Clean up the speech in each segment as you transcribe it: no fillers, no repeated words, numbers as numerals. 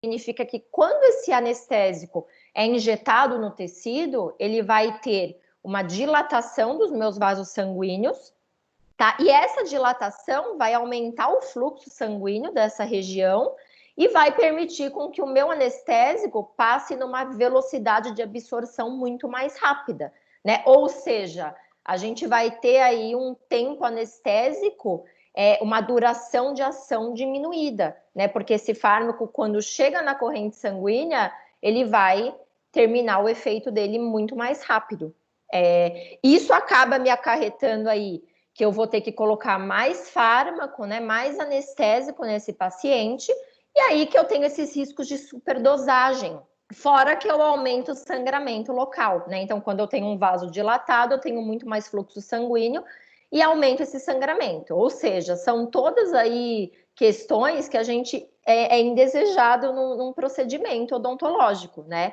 significa que quando esse anestésico é injetado no tecido, ele vai ter uma dilatação dos meus vasos sanguíneos, tá? E essa dilatação vai aumentar o fluxo sanguíneo dessa região e vai permitir com que o meu anestésico passe numa velocidade de absorção muito mais rápida, né? Ou seja, a gente vai ter aí um tempo anestésico, uma duração de ação diminuída, né? Porque esse fármaco, quando chega na corrente sanguínea, ele vai terminar o efeito dele muito mais rápido. Isso acaba me acarretando aí que eu vou ter que colocar mais fármaco, né, mais anestésico nesse paciente, e aí que eu tenho esses riscos de superdosagem. Fora que eu aumento o sangramento local, né? Então, quando eu tenho um vaso dilatado, eu tenho muito mais fluxo sanguíneo e aumento esse sangramento. Ou seja, são todas aí questões que a gente é indesejado num procedimento odontológico, né?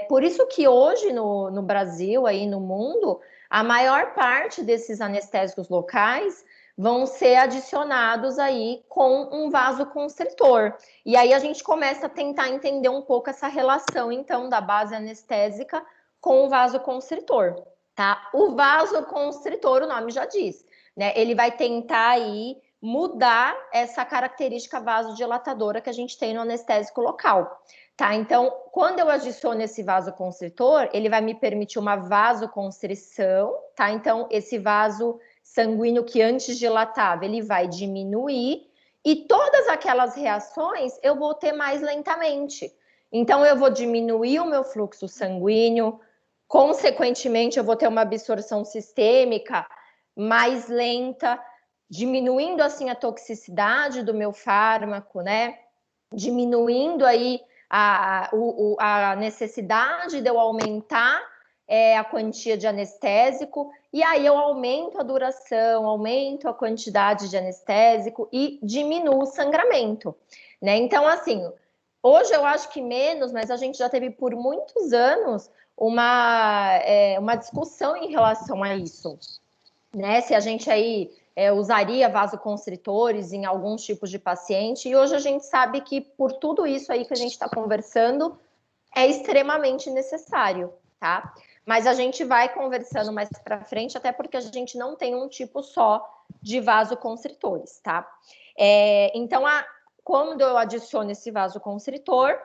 Por isso que hoje no Brasil, aí no mundo, a maior parte desses anestésicos locais vão ser adicionados aí com um vasoconstritor. E aí a gente começa a tentar entender um pouco essa relação, então, da base anestésica com o vasoconstritor, tá? O vasoconstritor, o nome já diz, né? Ele vai tentar aí mudar essa característica vasodilatadora que a gente tem no anestésico local. Tá, então, quando eu adiciono esse vasoconstritor, ele vai me permitir uma vasoconstrição, tá? Então, esse vaso sanguíneo que antes dilatava, ele vai diminuir e todas aquelas reações eu vou ter mais lentamente. Então, eu vou diminuir o meu fluxo sanguíneo, consequentemente, eu vou ter uma absorção sistêmica mais lenta, diminuindo assim a toxicidade do meu fármaco, né? Diminuindo aí a necessidade de eu aumentar a quantia de anestésico, e aí eu aumento a duração, aumento a quantidade de anestésico e diminuo o sangramento, né? Então, assim, hoje eu acho que menos, mas a gente já teve por muitos anos uma discussão em relação a isso, né? Se a gente aí usaria vasoconstritores em alguns tipos de paciente, e hoje a gente sabe que por tudo isso aí que a gente está conversando, é extremamente necessário, tá? Mas a gente vai conversando mais para frente, até porque a gente não tem um tipo só de vasoconstritores, tá? Então, quando eu adiciono esse vasoconstritor,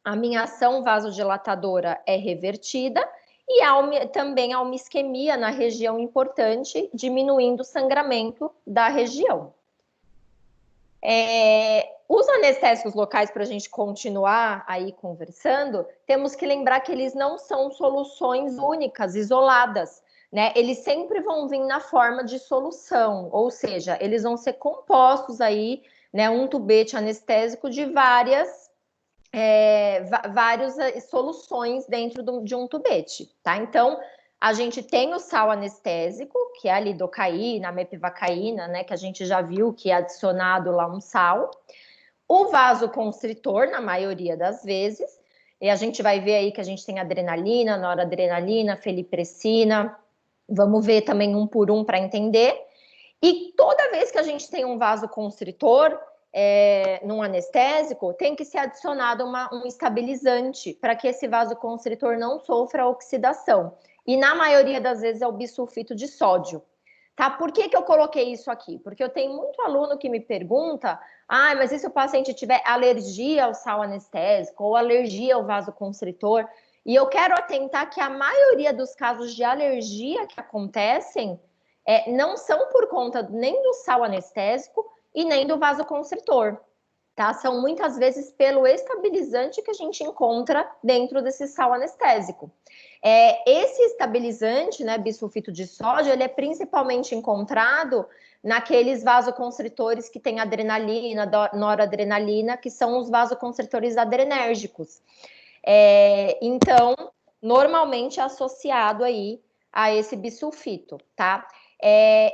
a minha ação vasodilatadora é revertida e também há uma isquemia na região importante, diminuindo o sangramento da região. Os anestésicos locais, para a gente continuar aí conversando, temos que lembrar que eles não são soluções únicas, isoladas, né? Eles sempre vão vir na forma de solução, ou seja, eles vão ser compostos aí, né? Um tubete anestésico de várias soluções dentro de um tubete, tá? Então, a gente tem o sal anestésico, que é a lidocaína, a mepivacaína, né? Que a gente já viu que é adicionado lá um sal. O vasoconstritor, na maioria das vezes, e a gente vai ver aí que a gente tem adrenalina, noradrenalina, felipressina. Vamos ver também um por um para entender. E toda vez que a gente tem um vasoconstritor, num anestésico, tem que ser adicionado um estabilizante para que esse vasoconstritor não sofra oxidação. E na maioria das vezes é o bisulfito de sódio. Tá? Por que eu coloquei isso aqui? Porque eu tenho muito aluno que me pergunta, mas e se o paciente tiver alergia ao sal anestésico ou alergia ao vasoconstritor? E eu quero atentar que a maioria dos casos de alergia que acontecem não são por conta nem do sal anestésico e nem do vasoconstritor, tá? São muitas vezes pelo estabilizante que a gente encontra dentro desse sal anestésico. Esse estabilizante, né, bisulfito de sódio, ele é principalmente encontrado naqueles vasoconstritores que têm adrenalina, noradrenalina, que são os vasoconstritores adrenérgicos. Então, normalmente é associado aí a esse bisulfito, tá?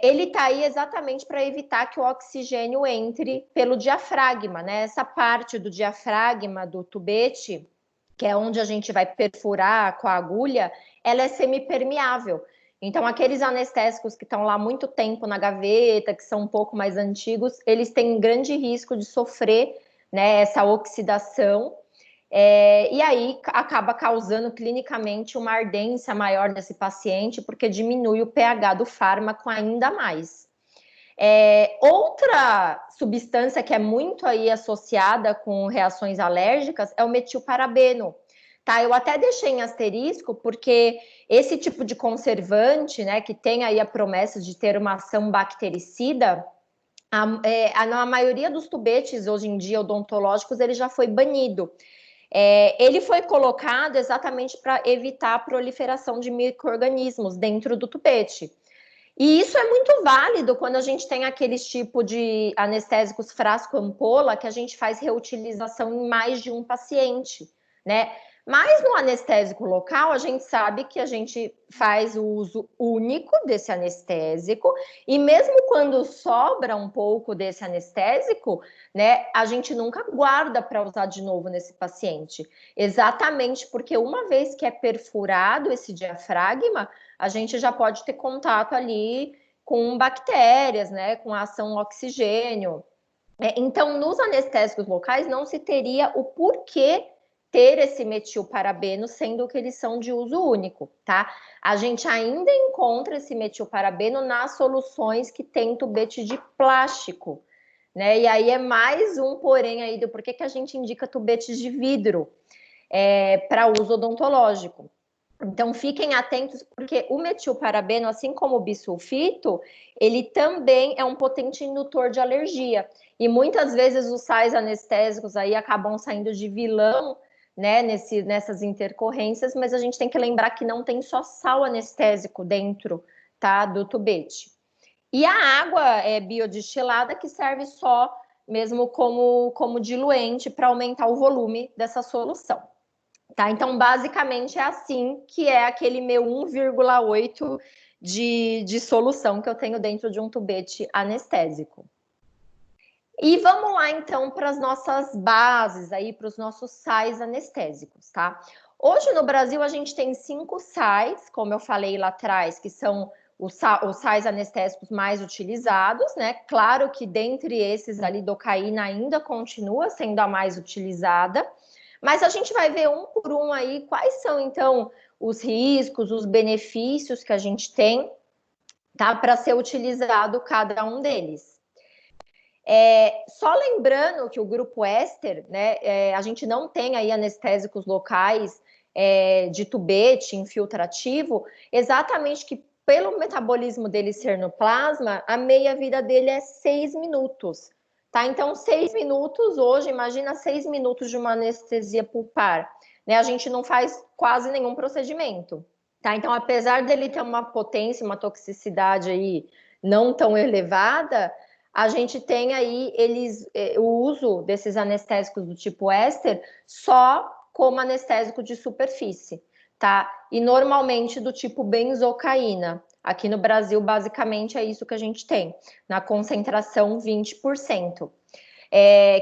Ele está aí exatamente para evitar que o oxigênio entre pelo diafragma, né? Essa parte do diafragma do tubete, que é onde a gente vai perfurar com a agulha, ela é semipermeável. Então, aqueles anestésicos que estão lá muito tempo na gaveta, que são um pouco mais antigos, eles têm grande risco de sofrer, né, essa oxidação, e aí acaba causando clinicamente uma ardência maior nesse paciente, porque diminui o pH do fármaco ainda mais. Outra substância que é muito aí associada com reações alérgicas é o metilparabeno. Tá, eu até deixei em asterisco, porque esse tipo de conservante, né, que tem aí a promessa de ter uma ação bactericida, na maioria dos tubetes hoje em dia odontológicos, ele já foi banido. Ele foi colocado exatamente para evitar a proliferação de micro-organismos dentro do tubete. E isso é muito válido quando a gente tem aqueles tipo de anestésicos frasco-ampola, que a gente faz reutilização em mais de um paciente, né? Mas no anestésico local, a gente sabe que a gente faz o uso único desse anestésico, e mesmo quando sobra um pouco desse anestésico, né, a gente nunca guarda para usar de novo nesse paciente. Exatamente porque uma vez que é perfurado esse diafragma, a gente já pode ter contato ali com bactérias, né, com a ação oxigênio. Então, nos anestésicos locais, não se teria o porquê ter esse metilparabeno, sendo que eles são de uso único, tá? A gente ainda encontra esse metilparabeno nas soluções que tem tubete de plástico, né? E aí é mais um porém aí do porquê que a gente indica tubetes de vidro para uso odontológico. Então, fiquem atentos, porque o metilparabeno, assim como o bisulfito, ele também é um potente indutor de alergia. E muitas vezes os sais anestésicos aí acabam saindo de vilão, né, nessas intercorrências, mas a gente tem que lembrar que não tem só sal anestésico dentro, tá, do tubete. E a água biodestilada que serve só mesmo como diluente para aumentar o volume dessa solução. Tá, então, basicamente, é assim que é aquele meu 1,8 de solução que eu tenho dentro de um tubete anestésico. E vamos lá, então, para as nossas bases, aí, para os nossos sais anestésicos, tá? Hoje, no Brasil, a gente tem 5 sais, como eu falei lá atrás, que são os sais anestésicos mais utilizados, né? Claro que dentre esses, a lidocaína ainda continua sendo a mais utilizada, mas a gente vai ver um por um aí quais são, então, os riscos, os benefícios que a gente tem, tá? Para ser utilizado cada um deles. Só lembrando que o grupo éster, né? A gente não tem aí anestésicos locais de tubete infiltrativo, exatamente que pelo metabolismo dele ser no plasma, a meia-vida dele é 6 minutos. Tá? Então, 6 minutos hoje, imagina 6 minutos de uma anestesia pulpar. Né? A gente não faz quase nenhum procedimento. Tá? Então, apesar dele ter uma potência, uma toxicidade aí não tão elevada, a gente tem aí o uso desses anestésicos do tipo éster só como anestésico de superfície, tá? E normalmente do tipo benzocaína. Aqui no Brasil, basicamente, é isso que a gente tem, na concentração 20%.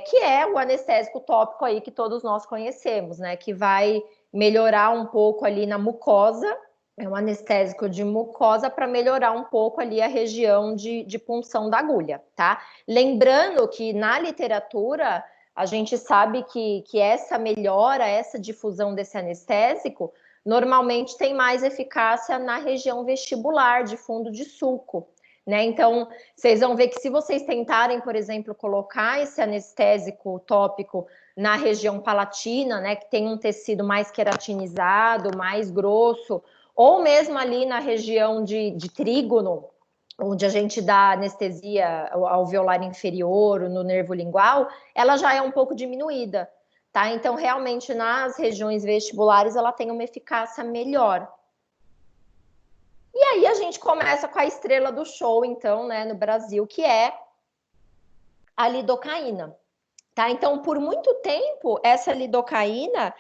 Que é o anestésico tópico aí que todos nós conhecemos, né? Que vai melhorar um pouco ali na mucosa, é um anestésico de mucosa para melhorar um pouco ali a região de punção da agulha, tá? Lembrando que na literatura a gente sabe que essa melhora, essa difusão desse anestésico, normalmente tem mais eficácia na região vestibular, de fundo de sulco, né? Então, vocês vão ver que se vocês tentarem, por exemplo, colocar esse anestésico tópico na região palatina, né, que tem um tecido mais queratinizado, mais grosso, ou mesmo ali na região de trígono, onde a gente dá anestesia alveolar inferior, no nervo lingual, ela já é um pouco diminuída, tá? Então, realmente, nas regiões vestibulares, ela tem uma eficácia melhor. E aí a gente começa com a estrela do show, então, né, no Brasil, que é a lidocaína. Tá? Então, por muito tempo, essa lidocaína